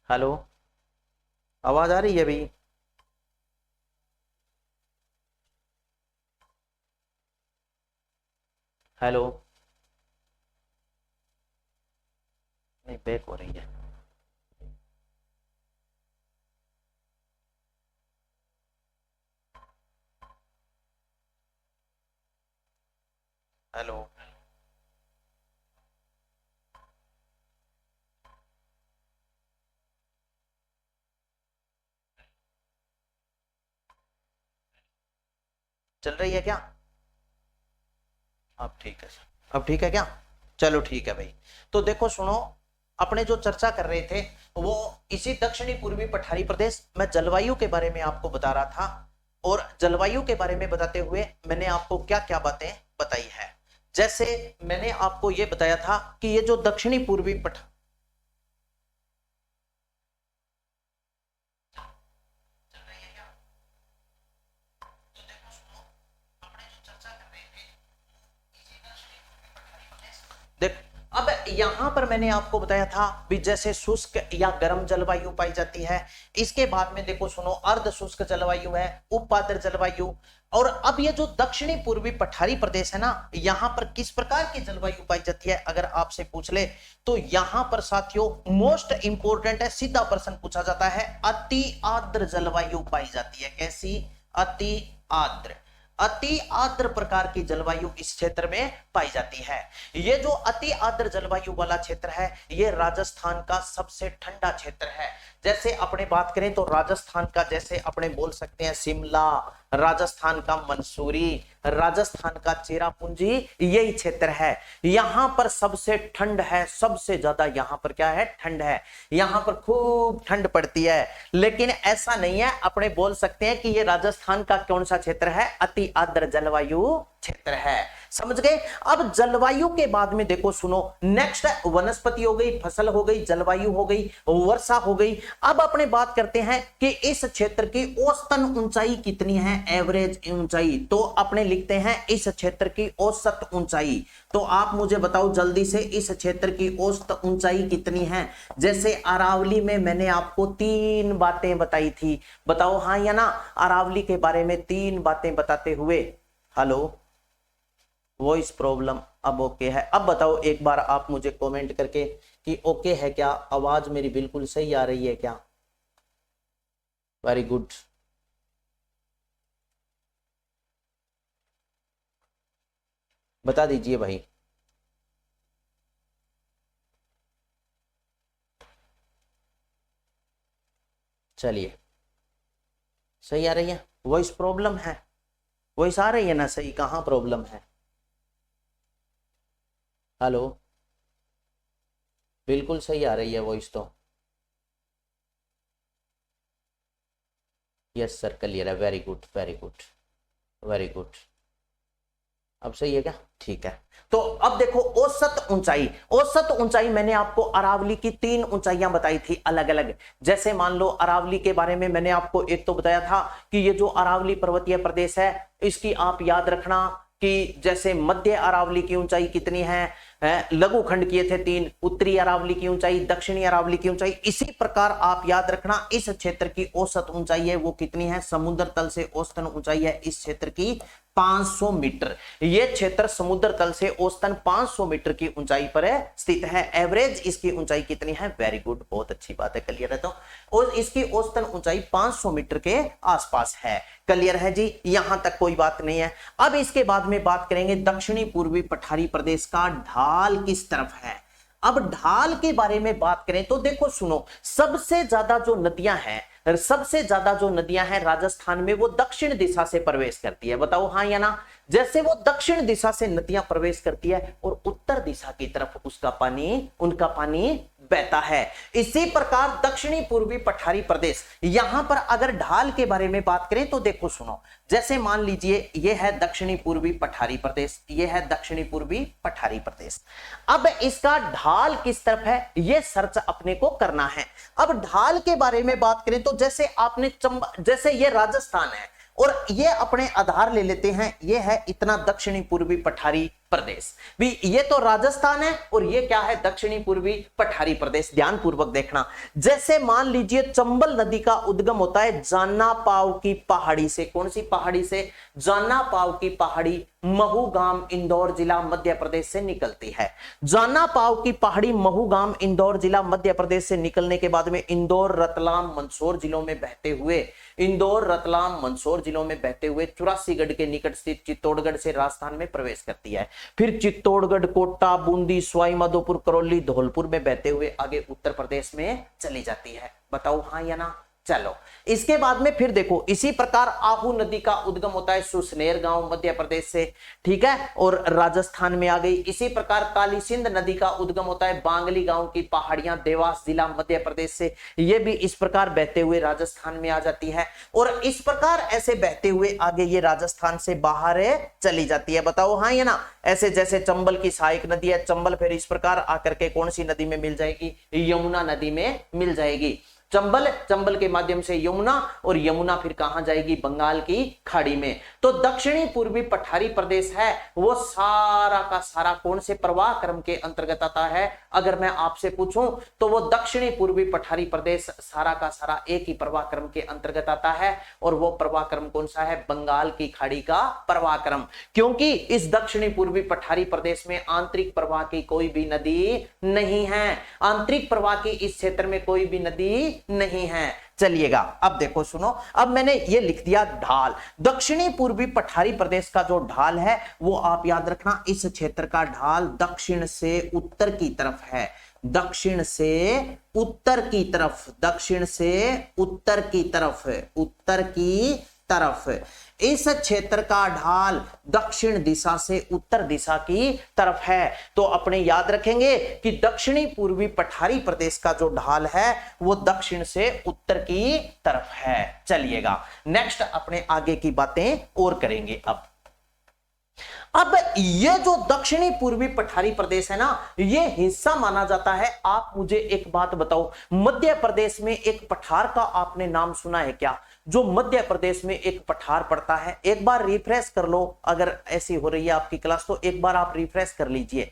हेलो, आवाज आ रही है भाई? हेलो, नहीं बैक हो रही है। हेलो, चल रही है क्या? अब ठीक है सर, अब ठीक है क्या? चलो ठीक है भाई। तो देखो सुनो, अपने जो चर्चा कर रहे थे वो इसी दक्षिणी पूर्वी पठारी प्रदेश में जलवायु के बारे में आपको बता रहा था। और जलवायु के बारे में बताते हुए मैंने आपको क्या क्या बातें बताई है। जैसे मैंने आपको ये बताया था कि ये जो दक्षिणी पूर्वी पठ देख, अब यहां पर मैंने आपको बताया था भी जैसे शुष्क या गर्म जलवायु पाई जाती है। इसके बाद में देखो सुनो, अर्ध शुष्क जलवायु है, उपाद्र जलवायु। और अब ये जो दक्षिणी पूर्वी पठारी प्रदेश है ना, यहां पर किस प्रकार की जलवायु पाई जाती है अगर आपसे पूछ ले तो यहां पर साथियों मोस्ट इंपोर्टेंट है, सीधा प्रश्न पूछा जाता है, अति आर्द्र जलवायु पाई जाती है। कैसी? अति आर्द्र। अति आर्द्र प्रकार की जलवायु इस क्षेत्र में पाई जाती है। ये जो अति आर्द्र जलवायु वाला क्षेत्र है, ये राजस्थान का सबसे ठंडा क्षेत्र है। जैसे अपने बात करें तो राजस्थान का, जैसे अपने बोल सकते हैं शिमला, राजस्थान का मंसूरी, राजस्थान का चेरापूंजी, यही क्षेत्र है। यहां पर सबसे ठंड है, सबसे ज्यादा यहां पर क्या है? ठंड है। यहां पर खूब ठंड पड़ती है। लेकिन ऐसा नहीं है, अपने बोल सकते हैं कि ये राजस्थान का कौन सा क्षेत्र है? अति आर्द्र जलवायु क्षेत्र है। समझ गए? अब जलवायु के बाद में देखो सुनो, नेक्स्ट वनस्पति हो गई, फसल हो गई, जलवायु हो गई, वर्षा हो गई। अब अपने बात करते हैं कि इस क्षेत्र की औसतन ऊंचाई कितनी है, एवरेज ऊंचाई। तो अपने लिखते हैं इस क्षेत्र की औसत ऊंचाई। तो आप मुझे बताओ जल्दी से, इस क्षेत्र की औसत ऊंचाई कितनी है? जैसे अरावली में मैंने आपको 3 बातें बताई थी, बताओ हाँ या ना? अरावली के बारे में 3 बातें बताते हुए। हेलो, वॉइस प्रॉब्लम अब ओके है? अब बताओ एक बार आप मुझे कमेंट करके कि ओके है क्या, आवाज मेरी बिल्कुल सही आ रही है क्या? Very good. बता दीजिए भाई। चलिए, सही आ रही है? वॉइस प्रॉब्लम है? वॉइस आ रही है ना सही? कहाँ प्रॉब्लम है? हेलो, बिल्कुल सही आ रही है वॉइस तो। यस सर, क्लियर है। Very good, very good, very good. अब सही है क्या? ठीक है। तो अब देखो, औसत ऊंचाई, औसत ऊंचाई मैंने आपको अरावली की 3 ऊंचाइयां बताई थी अलग अलग। जैसे मान लो अरावली के बारे में मैंने आपको एक तो बताया था कि ये जो अरावली पर्वतीय प्रदेश है, इसकी आप याद रखना कि जैसे मध्य अरावली की ऊंचाई कितनी है, लघु खंड किए थे 3, उत्तरी अरावली की ऊंचाई, दक्षिणी अरावली की ऊंचाई। इसी प्रकार आप याद रखना इस क्षेत्र की औसत ऊंचाई है वो कितनी है, समुद्र तल से औसतन ऊंचाई है इस क्षेत्र की 500 मीटर। ये क्षेत्र समुद्र तल से औसतन 500 मीटर की ऊंचाई पर स्थित है। एवरेज इसकी ऊंचाई कितनी है? वेरी गुड, बहुत अच्छी बात है, क्लियर है। तो और इसकी औसतन ऊंचाई 500 मीटर के आसपास है। क्लियर है जी? यहां तक कोई बात नहीं है। अब इसके बाद में बात करेंगे दक्षिणी पूर्वी पठारी प्रदेश का ढाल किस तरफ है। अब ढाल के बारे में बात करें तो देखो सुनो, सबसे ज्यादा जो नदियां हैं, सबसे ज्यादा जो नदियां हैं राजस्थान में वो दक्षिण दिशा से प्रवेश करती है। बताओ हाँ या ना? जैसे वो दक्षिण दिशा से नदियां प्रवेश करती है और उत्तर दिशा की तरफ उसका पानी, उनका पानी बहता है। इसी प्रकार दक्षिणी पूर्वी पठारी प्रदेश, यहां पर अगर ढाल के बारे में बात करें तो देखो सुनो, जैसे मान लीजिए ये है दक्षिणी पूर्वी पठारी प्रदेश, ये है दक्षिणी पूर्वी पठारी प्रदेश। अब इसका ढाल किस तरफ है ये सर्च अपने को करना है। अब ढाल के बारे में बात करें तो जैसे आपने जैसे ये राजस्थान है और ये अपने आधार ले लेते हैं, ये है इतना दक्षिणी पूर्वी पठारी प्रदेश भी, ये तो राजस्थान है और ये क्या है, दक्षिणी पूर्वी पठारी प्रदेश। ध्यान पूर्वक देखना, जैसे मान लीजिए चंबल नदी का उद्गम होता है जाना पाव की पहाड़ी से। कौन सी पहाड़ी से? जाना पाव की पहाड़ी महूगाम इंदौर जिला मध्य प्रदेश से निकलती है। जाना पाव की पहाड़ी महूगाम इंदौर जिला मध्य प्रदेश से निकलने के बाद में इंदौर, रतलाम, मंदसौर जिलों में बहते हुए, इंदौर, रतलाम, मंदसौर जिलों में बहते हुए चौरासीगढ़ के निकट स्थित चित्तौड़गढ़ से राजस्थान में प्रवेश करती है। फिर चित्तौड़गढ़, कोटा, बूंदी, सवाई माधोपुर, करौली, धौलपुर में बहते हुए आगे उत्तर प्रदेश में चली जाती है। बताओ हाँ या ना? चलो, इसके बाद में फिर देखो, इसी प्रकार आहू नदी का उद्गम होता है सुसनेर गांव मध्य प्रदेश से, ठीक है, और राजस्थान में आ गई। इसी प्रकार काली सिंध नदी का उद्गम होता है बांगली गांव की पहाड़ियां, देवास जिला मध्य प्रदेश से, ये भी इस प्रकार बहते हुए राजस्थान में आ जाती है। और इस प्रकार ऐसे बहते हुए आगे ये राजस्थान से बाहर चली जाती है। बताओ हाँ या ना? ऐसे जैसे चंबल की सहायक नदी है चंबल, फिर इस प्रकार आकर के कौन सी नदी में मिल जाएगी? यमुना नदी में मिल जाएगी। चंबल, चंबल के माध्यम से यमुना, और यमुना फिर कहां जाएगी? बंगाल की खाड़ी में। तो दक्षिणी पूर्वी पठारी प्रदेश है वो सारा का सारा कौन से प्रवाह क्रम के अंतर्गत आता है? अगर मैं आपसे पूछूं तो वो दक्षिणी पूर्वी पठारी प्रदेश सारा का सारा एक ही प्रवाह क्रम के अंतर्गत आता है, और वो प्रवाह क्रम कौन सा है? बंगाल की खाड़ी का प्रवाह क्रम। क्योंकि इस दक्षिणी पूर्वी पठारी प्रदेश में आंतरिक प्रवाह की कोई भी नदी नहीं है, आंतरिक प्रवाह की इस क्षेत्र में कोई भी नदी नहीं है। चलिएगा, अब देखो सुनो, अब मैंने ये लिख दिया ढाल। दक्षिणी पूर्वी पठारी प्रदेश का जो ढाल है वो आप याद रखना, इस क्षेत्र का ढाल दक्षिण से उत्तर की तरफ है, दक्षिण से उत्तर की तरफ, दक्षिण से उत्तर की तरफ, उत्तर की तरफ। इस क्षेत्र का ढाल दक्षिण दिशा से उत्तर दिशा की तरफ है। तो अपने याद रखेंगे कि दक्षिणी पूर्वी पठारी प्रदेश का जो ढाल है वो दक्षिण से उत्तर की तरफ है। चलिएगा, नेक्स्ट अपने आगे की बातें और करेंगे। अब ये जो दक्षिणी पूर्वी पठारी प्रदेश है ना, ये हिस्सा माना जाता है। आप मुझे एक बात बताओ, मध्य प्रदेश में एक पठार का आपने नाम सुना है क्या? जो मध्य प्रदेश में एक पठार पड़ता है, एक बार रिफ्रेश कर लो, अगर ऐसी हो रही है आपकी क्लास तो एक बार आप रिफ्रेश कर लीजिए।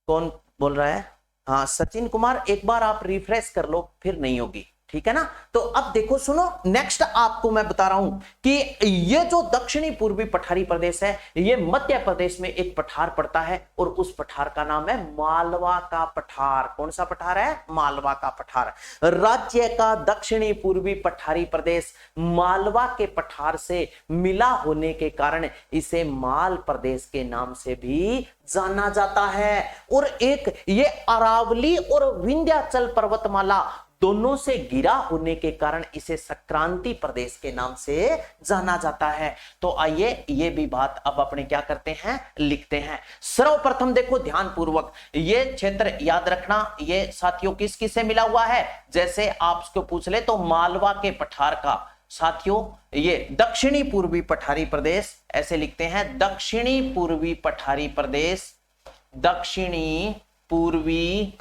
कौन बोल रहा है? हाँ, सचिन कुमार, एक बार आप रिफ्रेश कर लो, फिर नहीं होगी, ठीक है ना? तो अब देखो सुनो, नेक्स्ट आपको मैं बता रहा हूं कि ये जो दक्षिणी पूर्वी पठारी प्रदेश है, ये मध्य प्रदेश में एक पठार पड़ता है, और उस पठार का नाम है मालवा का पठार। कौन सा पठार है? मालवा का पठार। राज्य का दक्षिणी पूर्वी पठारी प्रदेश मालवा के पठार से मिला होने के कारण इसे माल प्रदेश के नाम से भी जाना जाता है। और एक ये अरावली और विंध्याचल पर्वतमाला दोनों से घिरा होने के कारण इसे संक्रांति प्रदेश के नाम से जाना जाता है। तो आइए ये भी बात अब अपने क्या करते हैं, लिखते हैं। सर्वप्रथम देखो ध्यान पूर्वक, ये क्षेत्र याद रखना, ये साथियों किस किस से मिला हुआ है। जैसे आपको पूछ ले तो मालवा के पठार का, साथियों ये दक्षिणी पूर्वी पठारी प्रदेश ऐसे लिखते हैं, दक्षिणी पूर्वी पठारी प्रदेश, दक्षिणी पूर्वी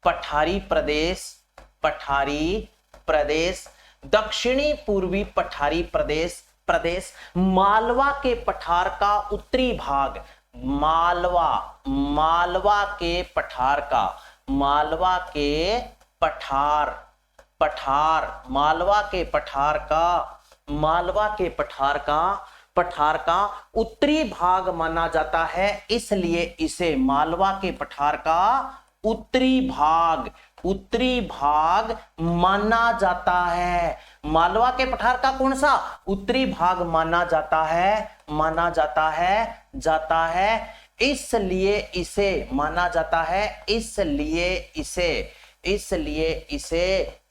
पठारी प्रदेश, पठारी प्रदेश, दक्षिणी पूर्वी पठारी प्रदेश मालवा के पठार का उत्तरी भाग, मालवा के पठार का, मालवा के पठार उत्तरी भाग माना जाता है, इसलिए इसे मालवा के पठार का उत्तरी भाग माना जाता है। मालवा के पठार का कौन सा उत्तरी भाग माना जाता है, इसलिए इसे माना जाता है, इसलिए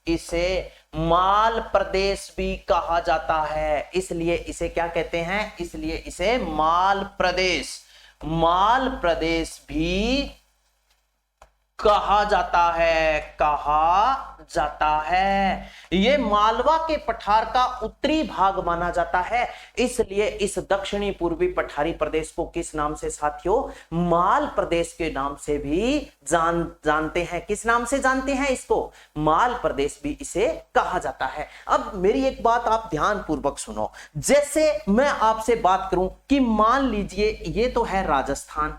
इसे माल प्रदेश भी कहा जाता है। इसलिए इसे क्या कहते हैं, इसलिए इसे माल प्रदेश भी कहा जाता है। ये मालवा के पठार का उत्तरी भाग माना जाता है, इसलिए इस दक्षिणी पूर्वी पठारी प्रदेश को किस नाम से साथियों, माल प्रदेश के नाम से भी जानते हैं। किस नाम से जानते हैं इसको, माल प्रदेश भी इसे कहा जाता है। अब मेरी एक बात आप ध्यान पूर्वक सुनो, जैसे मैं आपसे बात करूं कि मान लीजिए ये तो है राजस्थान,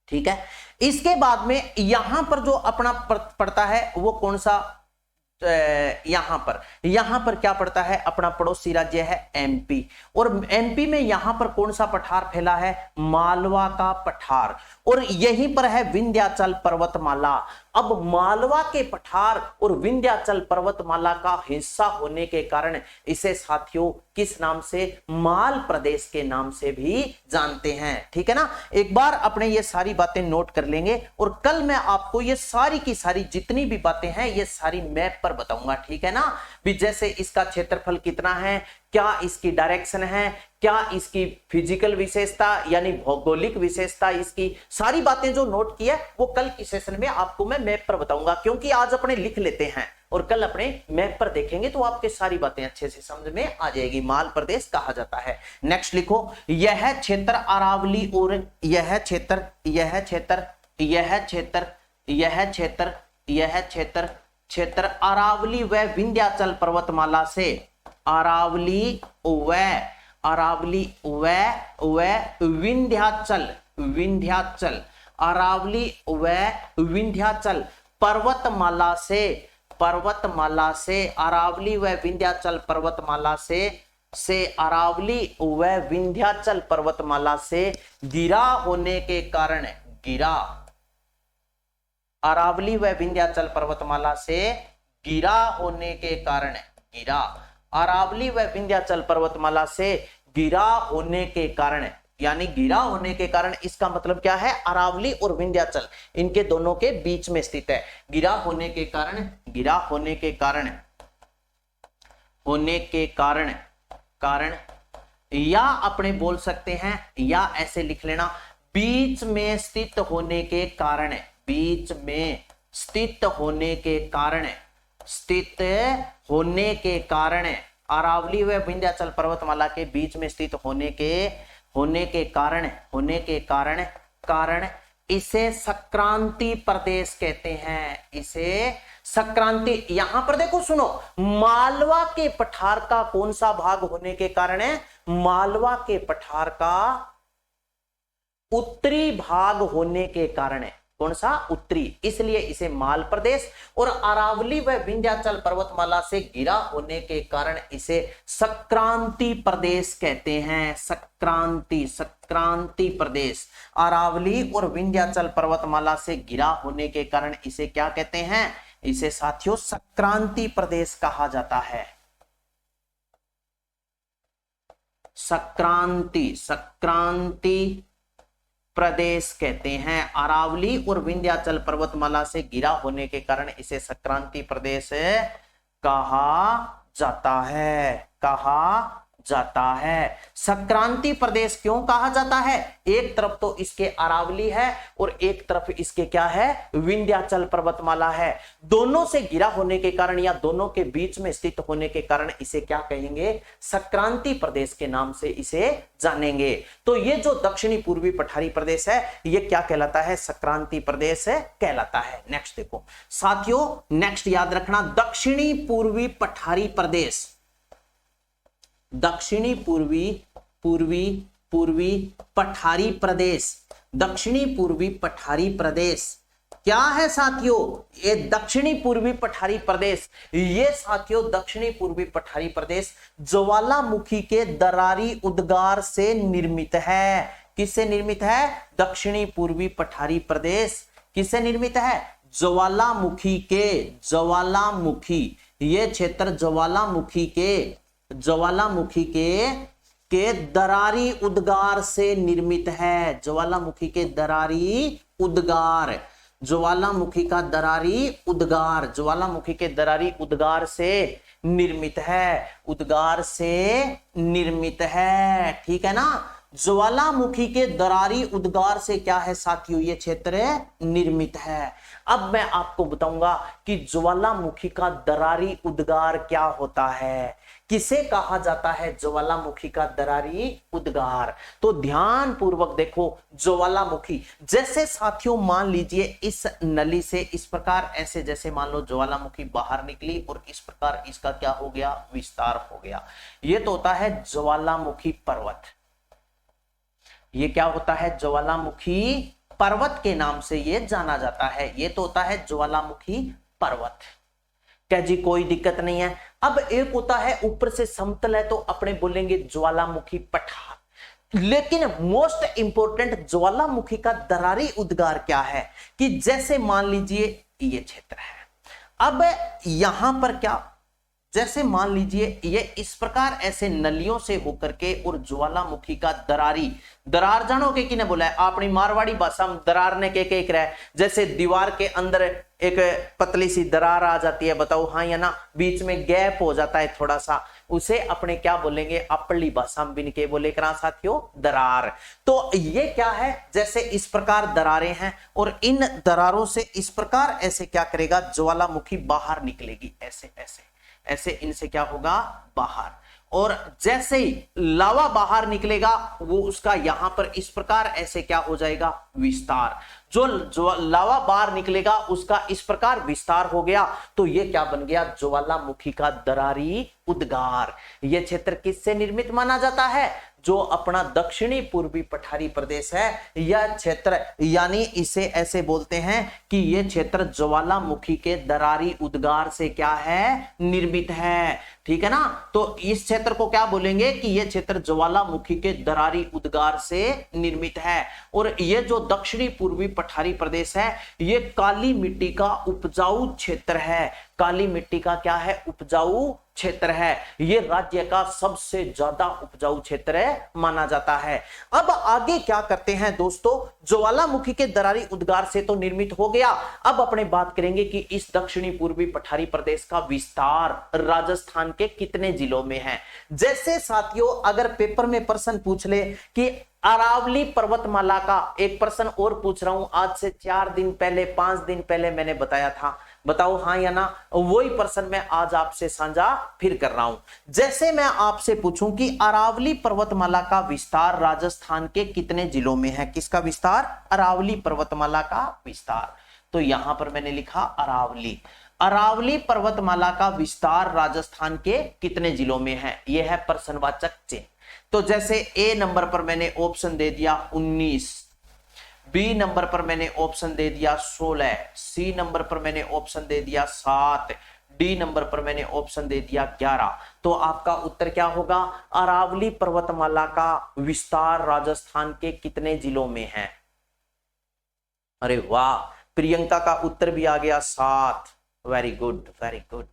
ठीक है। इसके बाद में यहां पर जो अपना पड़ता है वो कौन सा, यहां पर क्या पड़ता है, अपना पड़ोसी राज्य है एमपी, और एमपी में यहां पर कौन सा पठार फैला है, मालवा का पठार, और यहीं पर है विंध्याचल पर्वतमाला। अब मालवा के पठार और विंध्याचल पर्वतमाला का हिस्सा होने के कारण इसे साथियों किस नाम से, माल प्रदेश के नाम से भी जानते हैं। ठीक है ना, एक बार अपने ये सारी बातें नोट कर लेंगे, और कल मैं आपको ये सारी की सारी जितनी भी बातें हैं ये सारी मैप पर बताऊंगा। ठीक है ना, भी जैसे इसका क्षेत्रफल कितना है, क्या इसकी डायरेक्शन है, क्या इसकी फिजिकल विशेषता यानी भौगोलिक विशेषता, इसकी सारी बातें जो नोट की है वो कल की सेशन में आपको मैं मैप पर बताऊंगा, क्योंकि आज अपने लिख लेते हैं और कल अपने मैप पर देखेंगे तो आपके सारी बातें अच्छे से समझ में आ जाएगी। माल प्रदेश कहा जाता है। नेक्स्ट लिखो, यह क्षेत्र अरावली और यह क्षेत्र अरावली व विंध्याचल पर्वतमाला से, अरावली व विंध्याचल अरावली व विंध्याचल पर्वतमाला से अरावली व विंध्याचल पर्वतमाला से अरावली व विंध्याचल पर्वतमाला से घिरा होने के कारण, अरावली व विंध्याचल पर्वतमाला से घिरा होने के कारण, अरावली व विंध्याचल पर्वतमाला से घिरा होने के कारण, यानी घिरा होने के कारण इसका मतलब क्या है, अरावली और विंध्याचल इनके दोनों के बीच में स्थित है। घिरा होने के कारण या अपने बोल सकते हैं, या ऐसे लिख लेना, बीच में स्थित होने के कारण, अरावली व विंध्याचल पर्वतमाला के बीच में स्थित होने के कारण इसे संक्रांति प्रदेश कहते हैं। इसे संक्रांति, यहां पर देखो सुनो, मालवा के पठार का कौन सा भाग होने के कारण है, मालवा के पठार का उत्तरी भाग होने के कारण है। कौन सा, उत्तरी, इसलिए इसे माल प्रदेश, और अरावली व विंध्याचल पर्वतमाला से घिरा होने के कारण इसे संक्रांति प्रदेश कहते हैं। संक्रांति प्रदेश, अरावली और विंध्याचल पर्वतमाला से घिरा होने के कारण इसे क्या कहते हैं, इसे साथियों संक्रांति प्रदेश कहा जाता है। संक्रांति प्रदेश कहते हैं। अरावली और विंध्याचल पर्वतमाला से घिरा होने के कारण इसे संक्रांति प्रदेश कहा जाता है। कहा जाता है। संक्रांति प्रदेश क्यों कहा जाता है? एक तरफ तो इसके अरावली है और एक तरफ इसके क्या है? विंध्याचल पर्वतमाला है। दोनों से घिरा होने के कारण या दोनों के बीच में स्थित होने के कारण इसे क्या कहेंगे? संक्रांति प्रदेश के नाम से इसे जानेंगे। तो ये जो दक्षिणी पूर्वी पठारी प्रदेश है ये क्या कहलाता है? संक्रांति प्रदेश कहलाता है। नेक्स्ट देखो साथियों, नेक्स्ट याद रखना, दक्षिणी पूर्वी पठारी प्रदेश, दक्षिणी पूर्वी पठारी प्रदेश, दक्षिणी पूर्वी पठारी प्रदेश क्या है साथियों? ये दक्षिणी पूर्वी पठारी प्रदेश, ये साथियों दक्षिणी पूर्वी पठारी प्रदेश ज्वालामुखी के दरारी उद्गार से निर्मित है। किससे निर्मित है? दक्षिणी पूर्वी पठारी प्रदेश किससे निर्मित है? ज्वालामुखी के, ज्वालामुखी, ये क्षेत्र ज्वालामुखी के दरारी उद्गार से निर्मित है। ज्वालामुखी के दरारी उद्गार, ज्वालामुखी का दरारी उद्गार, ज्वालामुखी के दरारी उद्गार से निर्मित है। उद्गार से निर्मित है, ठीक है ना। ज्वालामुखी के दरारी उद्गार से क्या है साथियों? ये क्षेत्र निर्मित है। अब मैं आपको बताऊंगा कि ज्वालामुखी का दरारी उद्गार क्या होता है, किसे कहा जाता है ज्वालामुखी का दरारी उद्गार। तो ध्यान पूर्वक देखो, ज्वालामुखी जैसे साथियों मान लीजिए इस नली से इस प्रकार ऐसे, जैसे मान लो ज्वालामुखी बाहर निकली और इस प्रकार इसका क्या हो गया? विस्तार हो गया। ये तो होता है ज्वालामुखी पर्वत। ये क्या होता है? ज्वालामुखी पर्वत के नाम से ये जाना जाता है। ये तो होता है ज्वालामुखी पर्वत। क्या जी? कोई दिक्कत नहीं है। अब एक होता है ऊपर से समतल है तो अपने बोलेंगे ज्वालामुखी पठार। लेकिन मोस्ट इंपोर्टेंट ज्वालामुखी का दरारी उद्गार क्या है कि जैसे मान लीजिए ये क्षेत्र है, अब यहां पर क्या, जैसे मान लीजिए ये इस प्रकार ऐसे नलियों से होकर के और ज्वालामुखी का दरारी, दरार जानोगे कि नहीं बोला है? अपनी मारवाड़ी भाषा में दरार ने के एक रहा है, जैसे दीवार के अंदर एक पतली सी दरार आ जाती है, बताओ हाँ या ना, बीच में गैप हो जाता है थोड़ा सा, उसे अपने क्या बोलेंगे? अपनी भाषा में बिन के बोले करा साथियों दरार। तो ये क्या है? जैसे इस प्रकार दरारें हैं और इन दरारों से इस प्रकार ऐसे क्या करेगा? ज्वालामुखी बाहर निकलेगी, ऐसे ऐसे ऐसे, इनसे क्या होगा? बाहर। और जैसे ही लावा बाहर निकलेगा वो उसका यहां पर इस प्रकार ऐसे क्या हो जाएगा? विस्तार। जो लावा बाहर निकलेगा उसका इस प्रकार विस्तार हो गया, तो ये क्या बन गया? ज्वालामुखी का दरारी उद्गार। ये क्षेत्र किससे निर्मित माना जाता है? जो अपना दक्षिणी पूर्वी पठारी प्रदेश है, यह क्षेत्र, यानी इसे ऐसे बोलते हैं कि यह क्षेत्र ज्वालामुखी के दरारी उद्गार से क्या है? निर्मित है, ठीक है ना। तो इस क्षेत्र को क्या बोलेंगे कि यह क्षेत्र ज्वालामुखी के दरारी उद्गार से निर्मित है। और यह जो दक्षिणी पूर्वी पठारी प्रदेश है यह काली मिट्टी का उपजाऊ क्षेत्र है। काली मिट्टी का क्या है? उपजाऊ क्षेत्र है। यह राज्य का सबसे ज्यादा उपजाऊ क्षेत्र माना जाता है। अब आगे क्या करते हैं दोस्तों? ज्वालामुखी के दरारी उद्गार से तो निर्मित हो गया, अब अपने बात करेंगे कि इस दक्षिणी पूर्वी पठारी प्रदेश का विस्तार राजस्थान के कितने जिलों में है। जैसे साथियों अगर पेपर में प्रश्न पूछ ले कि अरावली पर्वतमाला का, एक प्रश्न और पूछ रहा हूं, आज से 4 दिन पहले 5 दिन पहले मैंने बताया था, बताओ हाँ या ना, वही प्रश्न मैं आज आपसे साझा फिर कर रहा हूं। जैसे मैं आपसे पूछूं कि अरावली पर्वतमाला का विस्तार राजस्थान के कितने जिलों में है? किसका विस्तार? अरावली पर्वतमाला का विस्तार। तो यहां पर मैंने लिखा अरावली। अरावली पर्वतमाला का विस्तार राजस्थान के कितने जिलों में है? यह है प्रश्नवाचक चिन्ह। तो जैसे ए नंबर पर मैंने ऑप्शन दे दिया 19, बी नंबर पर मैंने ऑप्शन दे दिया 16, सी नंबर पर मैंने ऑप्शन दे दिया 7, डी नंबर पर मैंने ऑप्शन दे दिया 11। तो आपका उत्तर क्या होगा? अरावली पर्वतमाला का विस्तार राजस्थान के कितने जिलों में है? अरे वाह, प्रियंका का उत्तर भी आ गया 7। Very good, very good,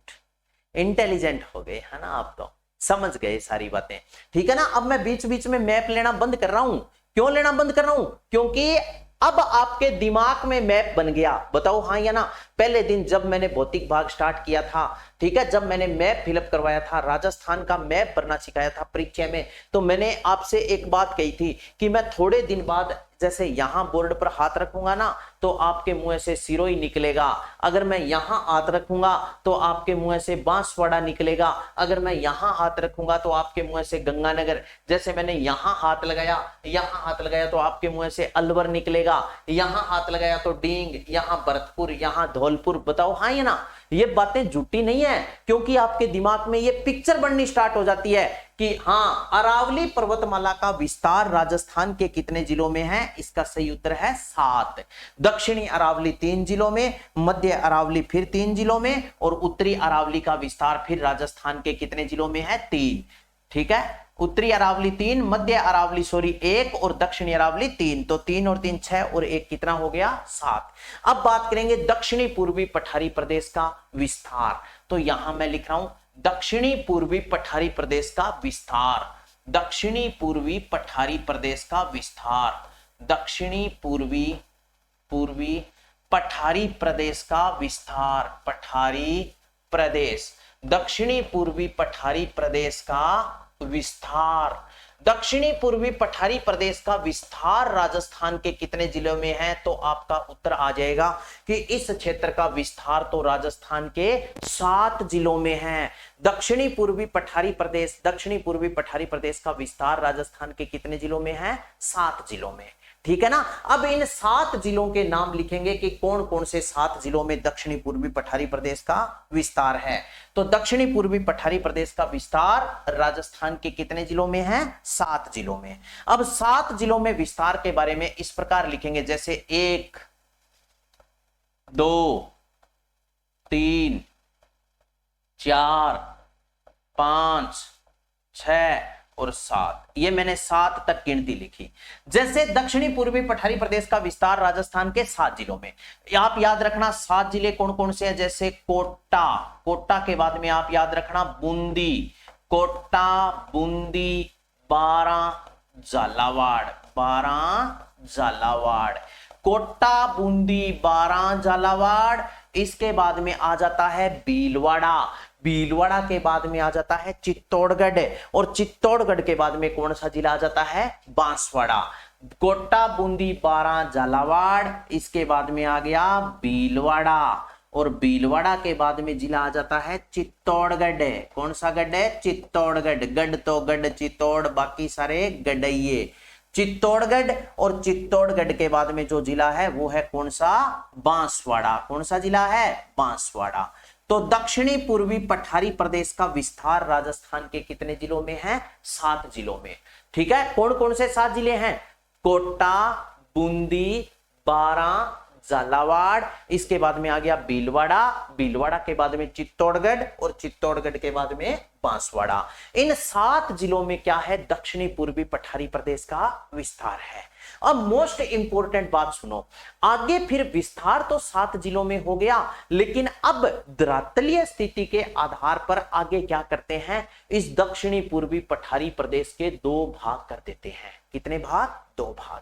intelligent हो गए है ना आप, तो समझ गए सारी बातें, ठीक है ना। अब मैं बीच बीच में मैप लेना बंद कर रहा हूं क्यों लेना बंद कर रहा हूं? क्योंकि अब आपके दिमाग में मैप बन गया। बताओ हाँ या ना? पहले दिन जब मैंने भौतिक भाग स्टार्ट किया था, ठीक है, जब मैंने मैप फिलअप करवाया था, राजस्थान का मैप भरना सिखाया था परीक्षा में, तो मैंने आपसे एक बात कही थी कि मैं थोड़े दिन बाद जैसे यहां बोर्ड पर हाथ रखूंगा ना तो आपके मुंह से सिरोही निकलेगा, अगर मैं यहां हाथ रखूंगा तो आपके मुंह से बांसवाड़ा निकलेगा, अगर मैं यहां हाथ रखूंगा तो आपके मुंह से गंगानगर, जैसे मैंने यहां हाथ लगाया तो आपके मुंह से अलवर निकलेगा, यहां हाथ लगाया तो डींग, यहां भरतपुर, यहां धौलपुर। बताओ हाँ या ना? ये बातें झूठी नहीं है, क्योंकि आपके दिमाग में ये पिक्चर बननी स्टार्ट हो जाती है कि हाँ, अरावली पर्वतमाला का विस्तार राजस्थान के कितने जिलों में है? इसका सही उत्तर है 7। दक्षिणी अरावली 3 जिलों में, मध्य अरावली फिर 3 जिलों में, और उत्तरी अरावली का विस्तार फिर राजस्थान के कितने जिलों में है? 3। ठीक है, उत्तरी अरावली 3, मध्य अरावली 1 और दक्षिणी अरावली 3। तो 3 और 3 6 और 1 कितना हो गया? 7। अब बात करेंगे दक्षिणी पूर्वी पठारी प्रदेश का विस्तार। तो यहां मैं लिख रहा हूं दक्षिणी पूर्वी पठारी प्रदेश का विस्तार, दक्षिणी पूर्वी पठारी प्रदेश का विस्तार, दक्षिणी पूर्वी पठारी प्रदेश का विस्तार, पठारी प्रदेश, दक्षिणी पूर्वी पठारी प्रदेश का विस्तार। दक्षिणी पूर्वी पठारी प्रदेश का विस्तार राजस्थान के कितने जिलों में है? तो आपका उत्तर आ जाएगा कि इस क्षेत्र का विस्तार तो राजस्थान के 7 जिलों में है। दक्षिणी पूर्वी पठारी प्रदेश, दक्षिणी पूर्वी पठारी प्रदेश का विस्तार राजस्थान के कितने जिलों में है? 7 जिलों में। ठीक है ना? अब इन 7 जिलों के नाम लिखेंगे कि कौन कौन से 7 जिलों में दक्षिणी पूर्वी पठारी प्रदेश का विस्तार है। तो दक्षिणी पूर्वी पठारी प्रदेश का विस्तार राजस्थान के कितने जिलों में है? 7 जिलों में। अब 7 जिलों में विस्तार के बारे में इस प्रकार लिखेंगे, जैसे 1 2 3 4 5 6 और 7। ये मैंने 7 तक गिनती लिखी। जैसे दक्षिणी पूर्वी पठारी प्रदेश का विस्तार राजस्थान के 7 जिलों में, आप याद रखना 7 जिले कौन कौन से हैं? जैसे कोटा, कोटा के बाद में आप याद रखना बूंदी, कोटा, बूंदी, बारां, झालावाड़, बारां, झालावाड़, कोटा, बूंदी, बारां, झालावाड़। इसके बाद में आ जाता है भीलवाड़ा, भीलवाड़ा के बाद में आ जाता है चित्तौड़गढ़, और चित्तौड़गढ़ के बाद में कौन सा जिला आ जाता है? बांसवाड़ा। कोटा, बूंदी, बारां, झालावाड़, इसके बाद में आ गया भीलवाड़ा, और भीलवाड़ा के बाद में जिला आ जाता है चित्तौड़गढ़। कौन सा गढ़ है? चित्तौड़गढ़। गढ़ तो गढ़, चित्तौड़ बाकी सारे गढ़इये। चित्तौड़गढ़, और चित्तौड़गढ़ के बाद में जो जिला है वो है कौन सा? बांसवाड़ा। कौन सा जिला है? बांसवाड़ा। तो दक्षिणी पूर्वी पठारी प्रदेश का विस्तार राजस्थान के कितने जिलों में है? 7 जिलों में। ठीक है, कौन कौन से 7 जिले हैं? कोटा, बूंदी, बारां, झालावाड़, इसके बाद में आ गया भीलवाड़ा, भीलवाड़ा के बाद में चित्तौड़गढ़, और चित्तौड़गढ़ के बाद में बांसवाड़ा। इन 7 जिलों में क्या है? दक्षिणी पूर्वी पठारी प्रदेश का विस्तार है। अब मोस्ट इंपोर्टेंट बात सुनो, आगे फिर विस्तार तो 7 जिलों में हो गया, लेकिन अब धरातलीय स्थिति के आधार पर आगे क्या करते हैं? इस दक्षिणी पूर्वी पठारी प्रदेश के 2 भाग कर देते हैं। कितने भाग? 2 भाग।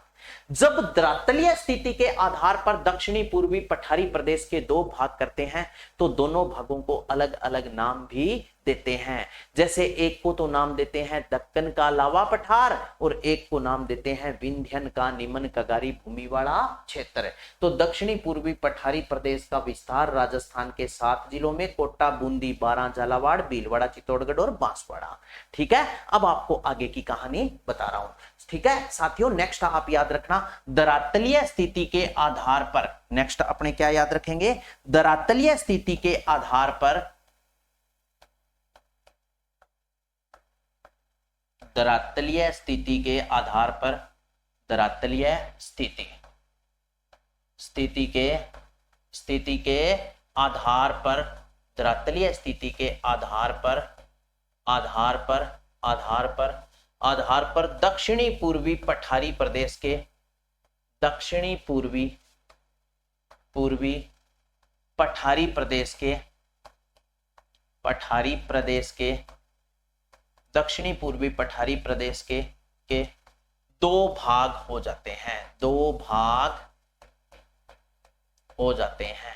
जब धरातलीय स्थिति के आधार पर दक्षिणी पूर्वी पठारी प्रदेश के 2 भाग करते हैं तो दोनों भागों को अलग अलग नाम भी देते हैं। जैसे एक को तो नाम देते हैं दक्कन का लावा पठार, और एक को नाम देते हैं विंध्यन का निमन कगारी भूमि वाला क्षेत्र। तो दक्षिणी पूर्वी पठारी प्रदेश का विस्तार राजस्थान के 7 जिलों में, कोटा, बूंदी, बारां, झालावाड़, भीलवाड़ा, चित्तौड़गढ़ और बांसवाड़ा। ठीक है, अब आपको आगे की कहानी बता रहा हूं। ठीक है साथियों, नेक्स्ट आप याद रखना धरातलीय स्थिति के आधार पर, नेक्स्ट अपने क्या याद रखेंगे? धरातलीय स्थिति के आधार पर, धरातलीय स्थिति के आधार पर, धरातलीय स्थिति के आधार पर, धरातलीय स्थिति के आधार पर दक्षिणी पूर्वी पठारी प्रदेश के, दक्षिणी पूर्वी पठारी प्रदेश के, दक्षिणी पूर्वी पठारी प्रदेश के दो भाग हो जाते हैं, दो भाग हो जाते हैं,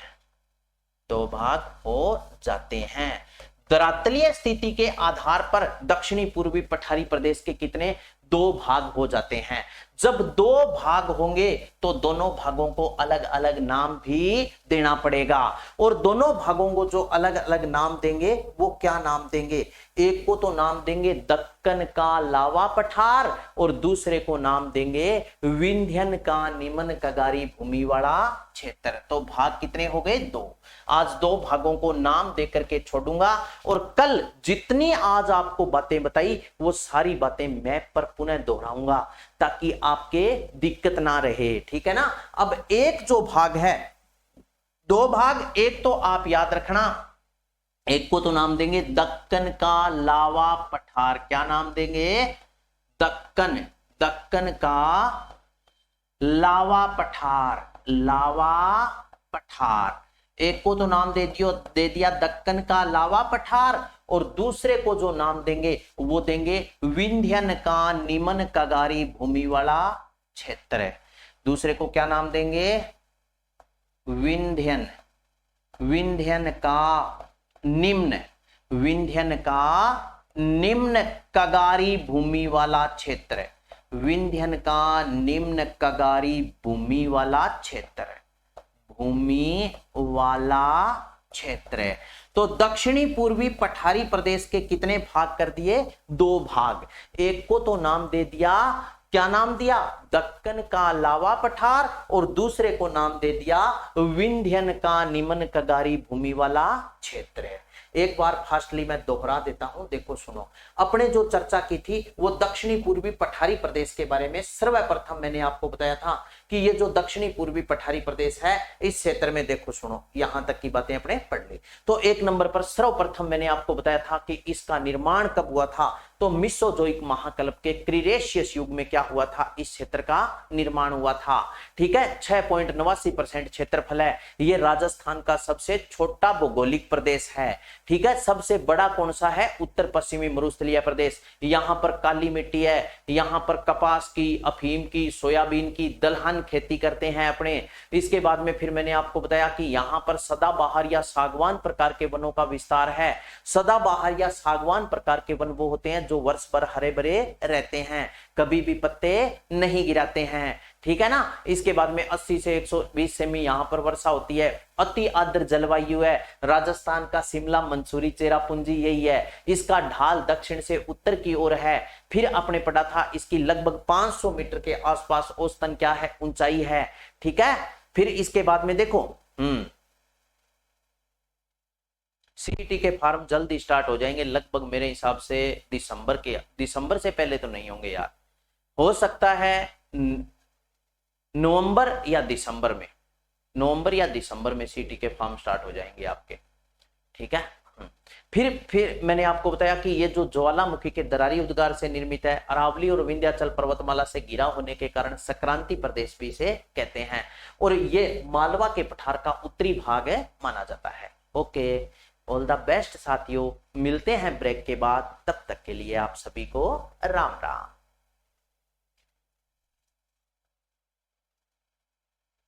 दो भाग हो जाते हैं। धरातलीय स्थिति के आधार पर दक्षिणी पूर्वी पठारी प्रदेश के कितने, दो भाग हो जाते हैं। जब दो भाग होंगे तो दोनों भागों को अलग अलग नाम भी देना पड़ेगा, और दोनों भागों को जो अलग अलग नाम देंगे वो क्या नाम देंगे, एक को तो नाम देंगे दक्कन का लावा पठार और दूसरे को नाम देंगे विंध्यन का निम्न कगारी भूमि वाला क्षेत्र। तो भाग कितने हो गए, दो। आज दो भागों को नाम देकर के छोड़ूंगा, और कल जितनी आज आपको बातें बताई वो सारी बातें मैप पर पुनः दोहराऊंगा ताकि आपके दिक्कत ना रहे, ठीक है ना। अब एक जो भाग है, दो भाग, एक तो आप याद रखना, एक को तो नाम देंगे दक्कन का लावा पठार, क्या नाम देंगे, दक्कन, दक्कन का लावा पठार, लावा पठार। एक को तो नाम दे दिया दक्कन का लावा पठार, और दूसरे को जो नाम देंगे वो देंगे विंध्यन का निम्न कगारी भूमि वाला क्षेत्र। दूसरे को क्या नाम देंगे, विंध्यन, विंध्यन का निम्न, विंध्यन का निम्न कगारी भूमि वाला क्षेत्र, विंध्यन का निम्न कगारी भूमि वाला क्षेत्र, भूमि वाला क्षेत्र। तो दक्षिणी पूर्वी पठारी प्रदेश के कितने भाग कर दिए, दो भाग। एक को तो नाम दे दिया, क्या नाम दिया, दक्कन का लावा पठार, और दूसरे को नाम दे दिया विंध्यन का निम्न कगारी भूमि वाला क्षेत्र। एक बार फास्टली मैं दोहरा देता हूं, देखो सुनो। अपने जो चर्चा की थी वो दक्षिणी पूर्वी पठारी प्रदेश के बारे में। सर्वप्रथम मैंने आपको बताया था कि ये जो दक्षिणी पूर्वी पठारी प्रदेश है, इस क्षेत्र में देखो सुनो, यहां तक की बातें अपने पढ़ ली। तो एक नंबर पर सर्वप्रथम मैंने आपको बताया था कि इसका निर्माण कब हुआ था, तो मिसोजोइक महाकल्प के क्रीटेशियस युग में क्या हुआ था, इस क्षेत्र का निर्माण हुआ था, ठीक है। 6.89% क्षेत्रफल है। ये राजस्थान का सबसे छोटा भौगोलिक प्रदेश है, ठीक है। सबसे बड़ा कौन सा है, उत्तर पश्चिमी मरुस्थलीय प्रदेश। यहां पर काली मिट्टी है, यहां पर कपास की, अफीम की, सोयाबीन की, दलहन खेती करते हैं अपने। इसके बाद में फिर मैंने आपको बताया कि यहां पर सदाबहार या सागवान प्रकार के वनों का विस्तार है। सदाबहार या सागवान प्रकार के वन वो होते हैं जो वर्ष भर हरे भरे रहते हैं, कभी भी पत्ते नहीं गिराते हैं, ठीक है ना। इसके बाद में 80 से 120 सेमी यहां पर वर्षा होती है। अति आर्द्र जलवायु है। राजस्थान का शिमला, मंसूरी, चेरापूंजी यही है। इसका ढाल दक्षिण से उत्तर की ओर है। फिर आपने पढ़ा था इसकी लगभग 500 मीटर के आसपास औसतन क्या है, ऊंचाई है, ठीक है। फिर इसके बाद में देखो सीईटी के फॉर्म जल्दी स्टार्ट हो जाएंगे, लगभग मेरे हिसाब से दिसंबर से पहले तो नहीं होंगे यार, हो सकता है नवंबर या दिसंबर में सीईटी के फॉर्म स्टार्ट हो जाएंगे आपके, ठीक है। फिर मैंने आपको बताया कि ये जो ज्वालामुखी के दरारी उद्गार से निर्मित है, अरावली और विंध्याचल पर्वतमाला से घिरा होने के कारण संक्रांति प्रदेश भी इसे कहते हैं, और ये मालवा के पठार का उत्तरी भाग है माना जाता है। ओके, ऑल द बेस्ट साथियों, मिलते हैं ब्रेक के बाद, तब तक के लिए आप सभी को राम राम।